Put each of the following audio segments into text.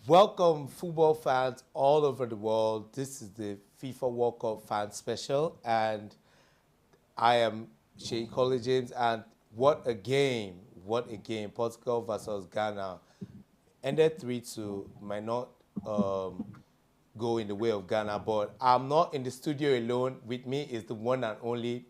Welcome, football fans all over the world. This is the FIFA World Cup fan special, and I am Sheikh Collie James. And what a game! What a game! Portugal versus Ghana ended 3-2. Might not go in the way of Ghana, but I'm not in the studio alone. With me is the one and only.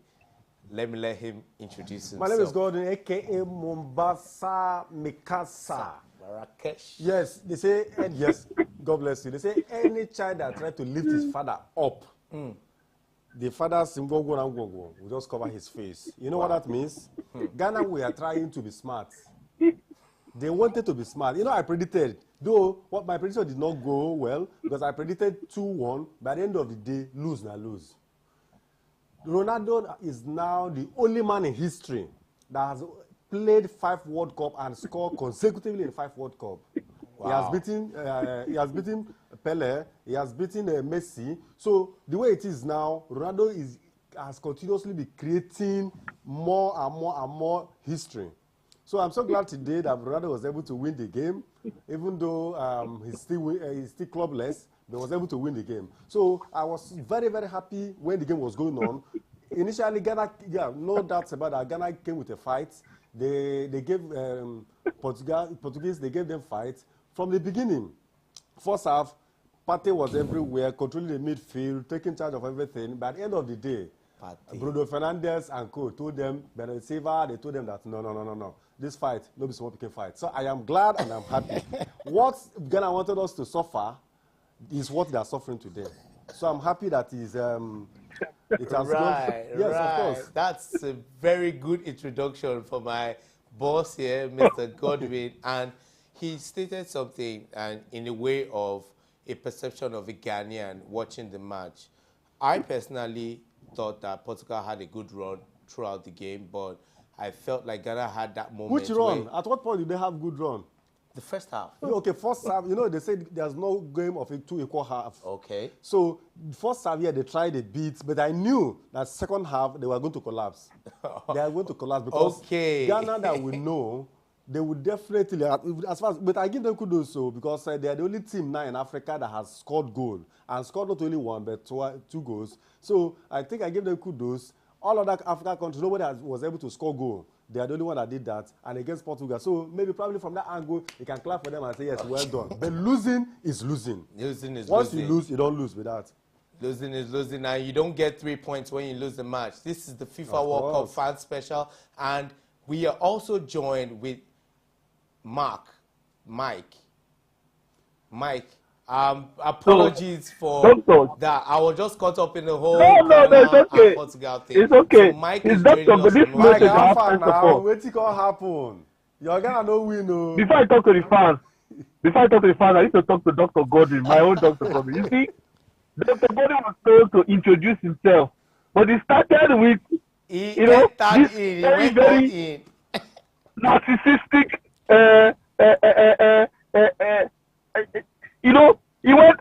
Let him introduce himself. My name is Gordon, aka Mombasa Mikasa. Marrakesh. Yes, they say, and yes, God bless you. They say any child that tries to lift his father up, the father's will just cover his face. You know what that means? Ghana, we are trying to be smart. They wanted to be smart. You know, I predicted, though what my prediction did not go well, because I predicted 2-1. By the end of the day, lose. Ronaldo is now the only man in history that has played 5 World Cup and scored consecutively in 5 World Cup. Wow. He has beaten Pele. He has beaten Messi. So the way it is now, Ronaldo has continuously been creating more and more history. So I'm so glad today that Ronaldo was able to win the game, even though he's still clubless. They was able to win the game. So I was very, very happy when the game was going on. Initially, Ghana, no doubts about that. Ghana came with a fight. They gave Portuguese, they gave them fight. From the beginning, first half, Partey was everywhere, controlling the midfield, taking charge of everything. But at the end of the day, Bruno Fernandes and co told them, Bernardo Silva, they told them that no. This fight, no be small picking fight. So I am glad and I'm happy. What Ghana wanted us to suffer is what they are suffering today. So I'm happy that it has gone. Yes, of course. That's a very good introduction for my boss here, Mr. Godwin. And he stated something and in a way of a perception of a Ghanaian watching the match. I personally thought that Portugal had a good run throughout the game, but I felt like Ghana had that moment. Which run? At what point did they have good run? The first half. Okay, first half, you know, they said there's no game of 2 equal halves. Okay. So, first half, yeah, they tried a bit, but I knew that second half, they were going to collapse. They are going to collapse because Ghana that we know, they would definitely, as far as, but I give them kudos so because they are the only team now in Africa that has scored goal and scored not only 1, but 2 goals. So, I think I give them kudos. All other African countries, nobody was able to score goal. They are the only one that did that, and against Portugal. So maybe probably from that angle, you can clap for them and say, yes, well done. But losing is losing. Once you lose, you don't lose with that. Losing is losing, and you don't get 3 points when you lose the match. This is the FIFA World Cup fan special, and we are also joined with Mike. Apologies for that. I was just caught up in the whole it's okay. Portugal thing. It's okay. So Mike it's is joining us. Mike, how far now? What's going to happen? You're going to win. Before I talk to the fans, I need to talk to Dr. Godwin, my own Dr. Godwin. You see, Dr. Godwin was told to introduce himself, but he started with, this very narcissistic,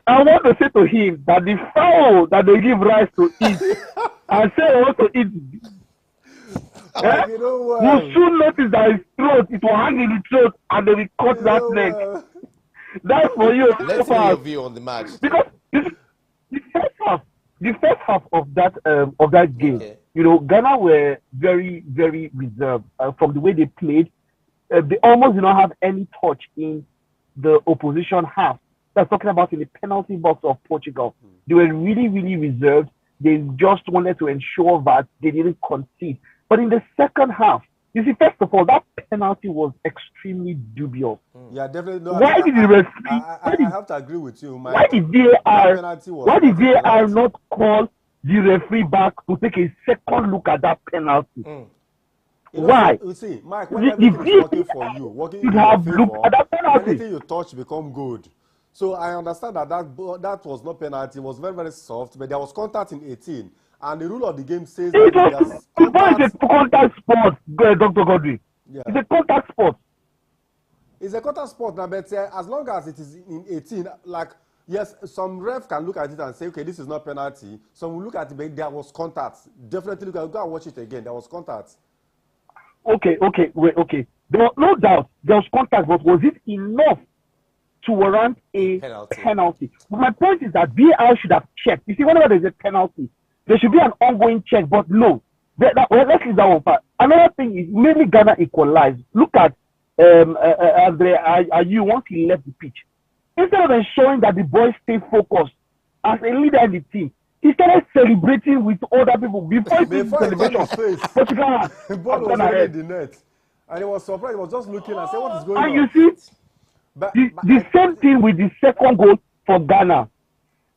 I want to say to him that the fowl that they give rice to eat and say I want to eat will soon notice that his throat, it will hang in the throat and they will cut that neck. That's for you. Let's hear your view on the match. Because the first half of that game, Ghana were very, very reserved from the way they played. They almost did not have any touch in the opposition half. That's talking about in the penalty box of Portugal. They were really, really reserved. They just wanted to ensure that they didn't concede. But in the second half, you see, first of all, that penalty was extremely dubious. Yeah, definitely. No, why did the referee? I have to agree with you. Why did VAR not call the referee back to take a second look at that penalty? Why? You see, Mike, when everything is working for you, working in your favor, anything you touch become good. So I understand that was not penalty. It was very, very soft, but there was contact in 18. And the rule of the game says that it's a contact sport, Dr. Godwin. Yeah. It's a contact sport. It's a contact sport now, but as long as it is in 18, like, yes, some ref can look at it and say, okay, this is not penalty. Some will look at it, but there was contact. Definitely, go and watch it again. There was contact. Okay. There was no doubt there was contact, but was it enough to warrant a Penalty. penalty. But my point is that VAR should have checked. You see, whenever there's a penalty, there should be an ongoing check, but no. Let's leave that one part. Another thing is maybe Ghana equalized. Look at Andre Ayew once he left the pitch. Instead of ensuring that the boys stay focused as a leader in the team, he started celebrating with other people before he did the celebration. Portugal, the ball was already in the net. And he was surprised. He was just looking and saying, what is going on? And you see, the same thing with the second goal for Ghana.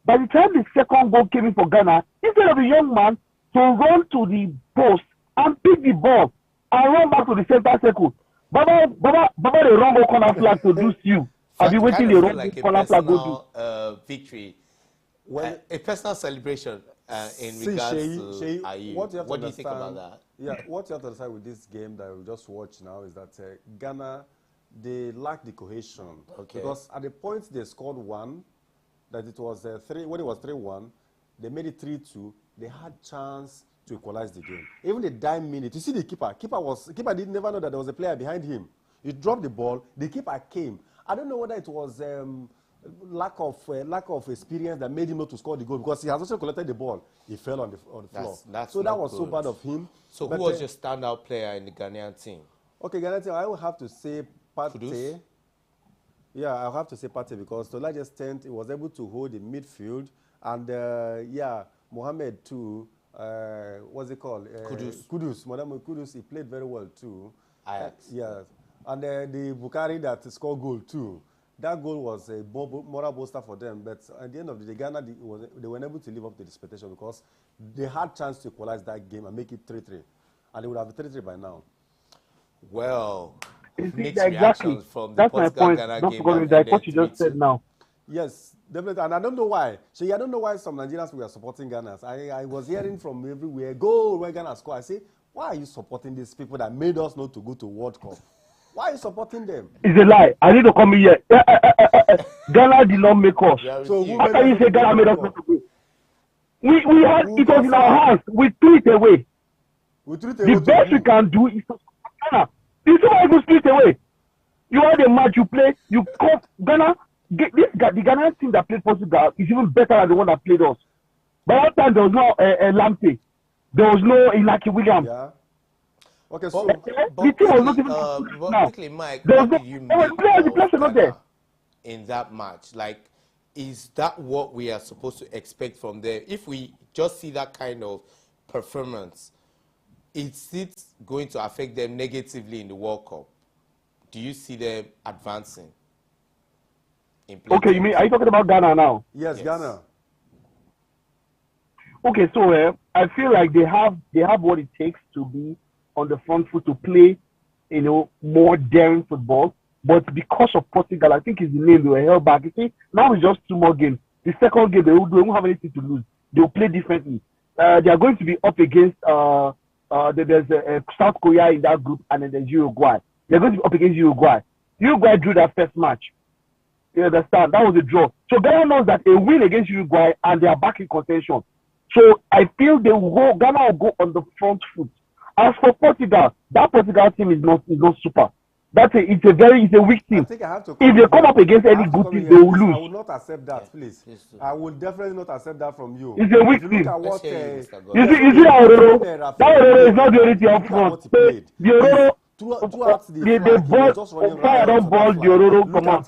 By the time the second goal came in for Ghana, instead of a young man to run to the post and pick the ball and run back to the center circle, Baba the wrong corner flag to do you. I've been waiting the wrong corner flag go do. Victory. Well, a personal celebration in regards to Ayew. What do you think about that? Yeah, what you have to understand with this game that we just watched now is that Ghana, they lack the cohesion. Okay. Because at the point they scored one, that it was when it was 3-1, they made it 3-2. They had chance to equalize the game. Even the dying minute, you see the keeper. Keeper didn't never know that there was a player behind him. He dropped the ball. The keeper came. I don't know whether it was lack of experience that made him not to score the goal, because he has also collected the ball. He fell on the floor. So that was so bad of him. So who was your standout player in the Ghanaian team? Okay, Ghanaian team, I will have to say Partey. Yeah, I'll have to say Partey, because to a large extent he was able to hold the midfield, and Mohamed too. What's it called? Kudus. He played very well too. Ajax. Yeah, and the Bukari that scored goal too. That goal was a moral booster for them, but at the end of the day, Ghana, they were unable to live up to the expectation, because they had chance to equalize that game and make it 3-3, and they would have 3-3 by now. Well, mixed exactly. reactions from the Portugal-Ghana game. That's what you just said now. Yes, definitely, and I don't know why. So I don't know why some Nigerians were supporting Ghana. I was hearing from everywhere, go when Ghana score. I say, why are you supporting these people that made us not to go to World Cup? Why are you supporting them? It's a lie. I need to come here. Ghana did not make us. So how can you say Ghana made us not to go? We had it was in our hands. We threw it away. The best we can do is to Ghana. You see why you threw it away? You had a match, you play, you come Ghana. The Ghanaian team that played Portugal is even better than the one that played us. By that time, there was no Lamptey. There was no Inaki Williams. Yeah. Okay, so quickly, Mike, what did you make of Ghana in that match? Like, is that what we are supposed to expect from them? If we just see that kind of performance, is it going to affect them negatively in the World Cup? Do you see them advancing? Okay, you mean, are you talking about Ghana now? Yes. Ghana. Okay, so I feel like they have what it takes to be on the front foot to play, more daring football. But because of Portugal, I think it's the name, they were held back. You see, now it's just 2 more games. The second game, they won't have anything to lose. They'll play differently. They are going to be up against, there's South Korea in that group, and then there's Uruguay. They're going to be up against Uruguay. Uruguay drew that first match. You understand? That was a draw. So Ghana knows that a win against Uruguay, and they are back in contention. So I feel Ghana will go on the front foot. As for Portugal, that Portugal team is not super. It's a weak team. I think I have to if they come up against any good team, they will lose. I will not accept that, please. I will definitely not accept that from you. It's a weak team. You see that Ororo? That Ororo is not the only thing up front. The Ororo, the fire don't ball the Ororo. Come on.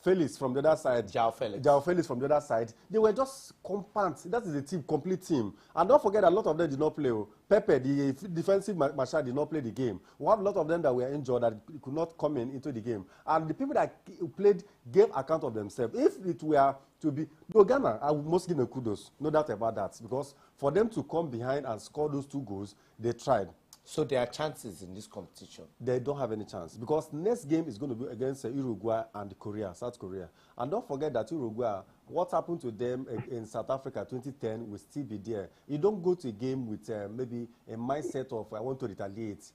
Felix from the other side. João Felix from the other side. They were just compact. That is the team, complete team. And don't forget, a lot of them did not play. Pepe, the defensive Machad, did not play the game. We have a lot of them that were injured that could not come into the game. And the people that played gave account of themselves. If it were to be Ghana, I would most give them kudos. No doubt about that. Because for them to come behind and score those 2 goals, they tried. So there are chances in this competition? They don't have any chance, because next game is going to be against Uruguay and South Korea. And don't forget that Uruguay, what happened to them in South Africa 2010 will still be there. You don't go to a game with maybe a mindset of, I want to retaliate,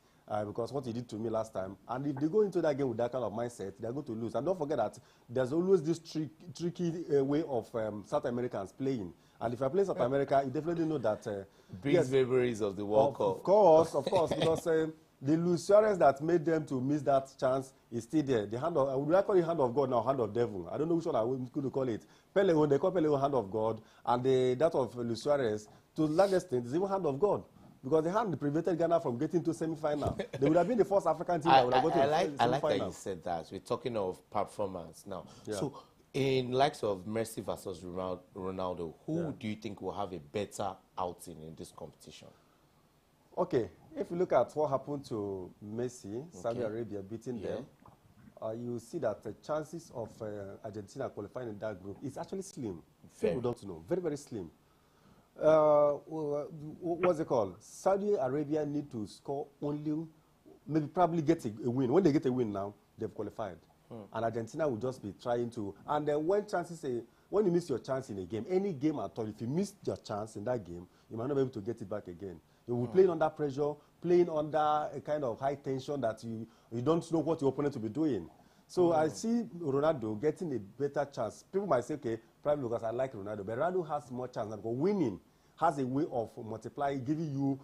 because what he did to me last time. And if they go into that game with that kind of mindset, they're going to lose. And don't forget that there's always this tricky way of South Americans playing. And if I play South America, you definitely know that... brings memories of the World Cup. Of course, because The Luis Suarez that made them to miss that chance is still there. The hand of, I would like call it hand of God now, hand of devil. I don't know which one I would call it. Pele, when they call Pele hand of God, and that of Luis Suarez, to the largest extent, is even hand of God. Because they had prevented Ghana from getting to semi-final. They would have been the first African team that would have got to semi-final. I like that you said that. We're talking of performance now. Yeah. So, in likes of Messi versus Ronaldo, who do you think will have a better outing in this competition? Okay, if you look at what happened to Messi, Saudi Arabia beating them, you see that the chances of Argentina qualifying in that group is actually slim. People don't know. Very, very slim. What's it called? Saudi Arabia need to score only, maybe probably get a win. When they get a win now, they've qualified. And Argentina will just be trying to. And then when you miss your chance in a game, any game at all, if you miss your chance in that game, you might not be able to get it back again. You will be playing under pressure, playing under a kind of high tension that you don't know what your opponent will be doing. So I see Ronaldo getting a better chance. People might say, okay, probably because I like Ronaldo, but Ronaldo has more chance because winning has a way of multiplying, giving you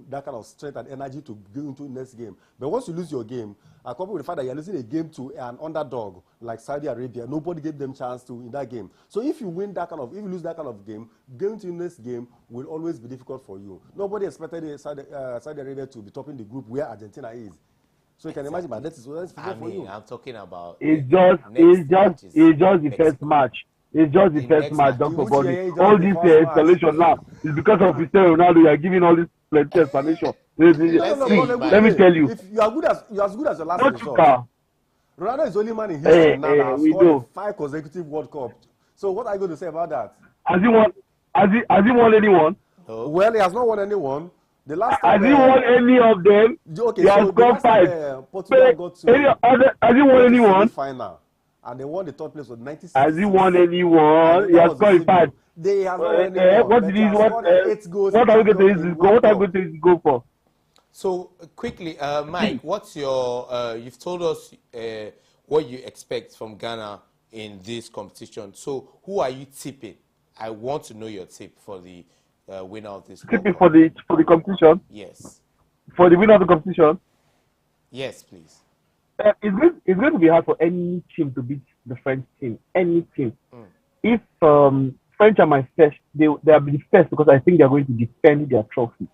that kind of strength and energy to go into the next game. But once you lose your game, coupled with the fact that you're losing a game to an underdog like Saudi Arabia, nobody gave them chance to in that game. So if you lose that kind of game, going to the next game will always be difficult for you. Nobody expected Saudi Arabia to be topping the group where Argentina is. So you can imagine, but that's for you. I'm talking about it's just the first match. It's just the first match, Dr. Bobby. All this explanation now is because of Cristiano Ronaldo. You are giving all this plenty explanation. Let me tell you. If you are as good as your last result. Ronaldo is the only man in history now that has scored 5 consecutive World Cups. So what are you going to say about that? Has he won anyone? Oh. Well, he has not won anyone. The last time, has he won any of them? Okay, he has scored 5. Portugal got to has he won anyone? Final. And they won the third place with 96. Has he won anyone? He has scored 5. They have not won anyone. What did he what are we going to go for? So quickly, Mike, what's your? You've told us what you expect from Ghana in this competition. So who are you tipping? I want to know your tip for the winner of this. Tipping for the competition? Yes. For the winner of the competition? Yes, please. It's going to be hard for any team to beat the French team. Any team. If French are my first, they'll be the first because I think they're going to defend their trophy.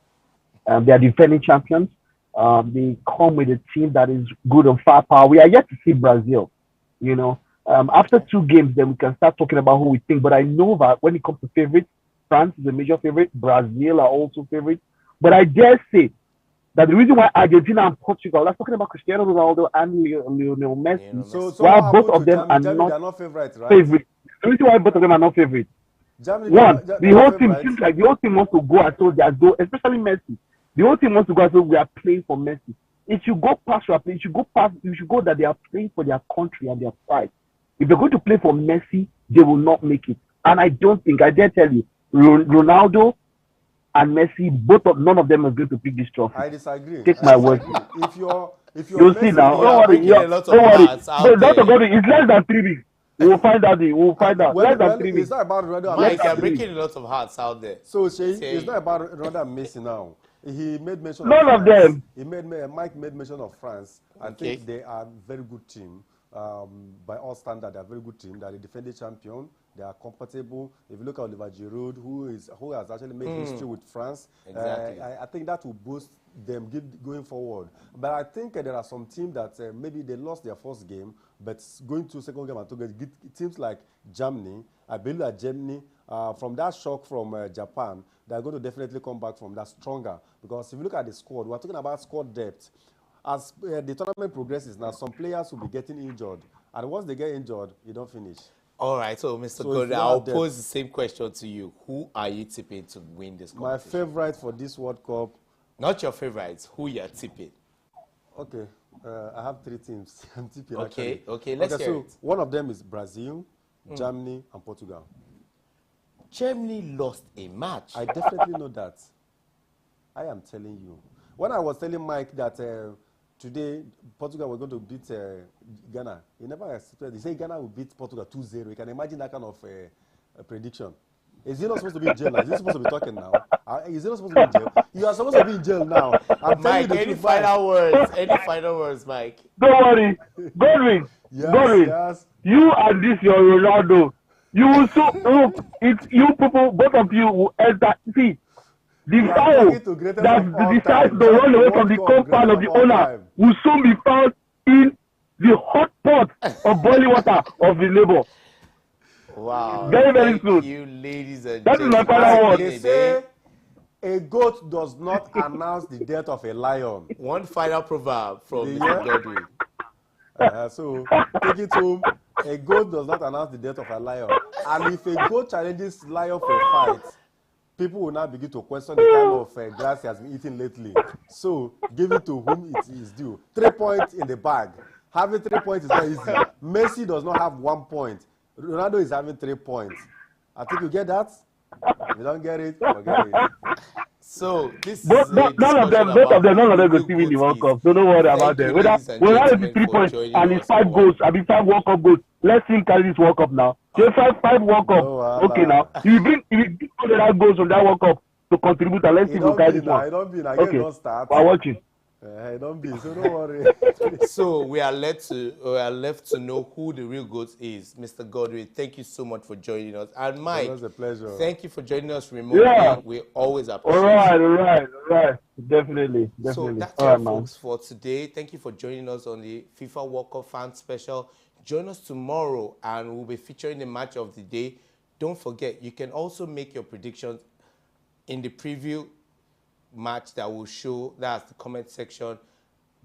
They are defending champions. They come with a team that is good on firepower. We are yet to see Brazil. You know, after 2 games, then we can start talking about who we think. But I know that when it comes to favorites, France is a major favorite. Brazil are also favorites. But I dare say that the reason why Argentina and Portugal, that's talking about Cristiano Ronaldo and Lionel Messi, so while both of them are not favorites, right? Favorites. The reason why both of them are not favorites. The whole team seems like the whole team wants to go as though, especially Messi. The whole team wants to go as though we are playing for Messi. It should go past your play. You should go that they are playing for their country and their pride. If they're going to play for Messi, they will not make it. And I dare tell you, Ronaldo and Messi, none of them are going to pick this trophy. I disagree. Take my word. If you're you'll see now. Don't worry. It's less than 3 weeks. We'll find out. Less than 3 weeks. It's not about Ronaldo. Mike, you're breaking a lot of hearts out there. So it's not about Ronaldo and Messi now. He made mention. None of them. Mike made mention of France. I think they are a very good team. By all standards, they are a very good team. They are the defending champion. They are comfortable. If you look at Olivier Giroud, who has actually made history with France, exactly. I think that will boost them going forward. But I think there are some teams that maybe they lost their first game, but going to second game and third game, it seems like Germany. I believe that Germany, from that shock from Japan, they're going to definitely come back from that stronger. Because if you look at the squad, we're talking about squad depth. As the tournament progresses now, some players will be getting injured. And once they get injured, you don't finish. All right, so Mr. Gordon, I'll pose the same question to you. Who are you tipping to win this competition? My favorite for this World Cup. Not your favorites. Who you're tipping? Okay, I have 3 teams. I'm tipping. Okay, let's hear it. One of them is Brazil, Germany, and Portugal. Germany lost a match. I definitely know that. I am telling you. When I was telling Mike that today Portugal was going to beat Ghana, he never expected. He said Ghana will beat Portugal 2-0. You can imagine that kind of prediction. Is he not supposed to be in jail now? Is he supposed to be talking now? Is he not supposed to be in jail? You are supposed to be in jail now. I'm telling you Mike, the any truth, final words? Any final words, Mike? Don't worry. Godwin, Yes, Godwin, yes. you and this your Ronaldo. You will so look, if you people, both of you will enter. See, the You are foul talking to greatest that of all decides time. to Not run the away from World the Cup, compound greatest of of the all owner time. will soon be found in the hot pot of boiling water of the neighbor. Wow. Very, very Thank soon. you, ladies and That is my gentlemen. final Mike, word. they say a goat does not announce the death of a lion. One final proverb from The Mr. year? Godwin. So take it home. A goat does not announce the death of a lion. And if a goat challenges lion for a fight, people will now begin to question the kind of grass he has been eating lately. So give it to whom it is due. 3 points in the bag. Having 3 points is not easy. Messi does not have 1 point. Ronaldo is having 3 points. I think you get that. If you don't get it, forget it. So this Both, is a none of discussion them, both of about them, who none of the them go real see win the GOAT World is. Cup. So don't worry about Thank you, them. Whether ladies and we have the gentlemen, 3 for points joining and us it's 5 on. goals, I mean 5 World Cup goals. Let's see him carry this World Cup now. So five World Cup. No, Okay now. If you bring all the right goals from that World Cup to contribute, and let's see It who don't carry be this now. one. It don't be now. Okay. Again, don't start. We're watching. It don't be. So don't worry. So we are left to know who the real GOAT is. Mr. Godwin, thank you so much for joining us. And Mike, Always a pleasure. thank you for joining us remotely. Yeah. We always appreciate All it. right. Definitely. So that's All all, right, man. folks, for today. Thank you for joining us on the FIFA World Cup fan special. Join us tomorrow, and we'll be featuring the match of the day. Don't forget, you can also make your predictions in the preview match that will show. That's the comment section.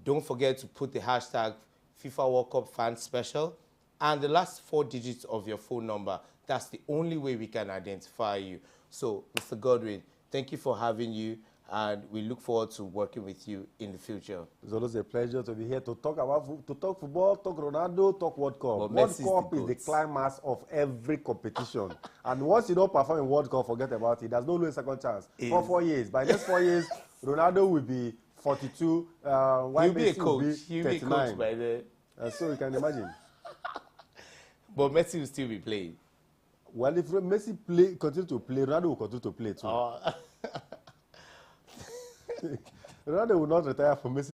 Don't forget to put the hashtag FIFA World Cup fan special and the last 4 digits of your phone number. That's the only way we can identify you. So, Mr. Godwin, thank you for having you, and we look forward to working with you in the future. It's always a pleasure to be here to talk football, talk Ronaldo, talk World Cup. But World Messi Cup is is the the climax of every competition. And once you don't perform in World Cup, forget about it. There's no second chance. For 4 years. By next 4 years, Ronaldo will be 42. While He'll be a Messi will coach. be He'll be a 39. coach by then. So you can imagine. But Messi will still be playing. Well, if Messi continue to play, Ronaldo will continue to play too. Ronaldo will not retire from Messi.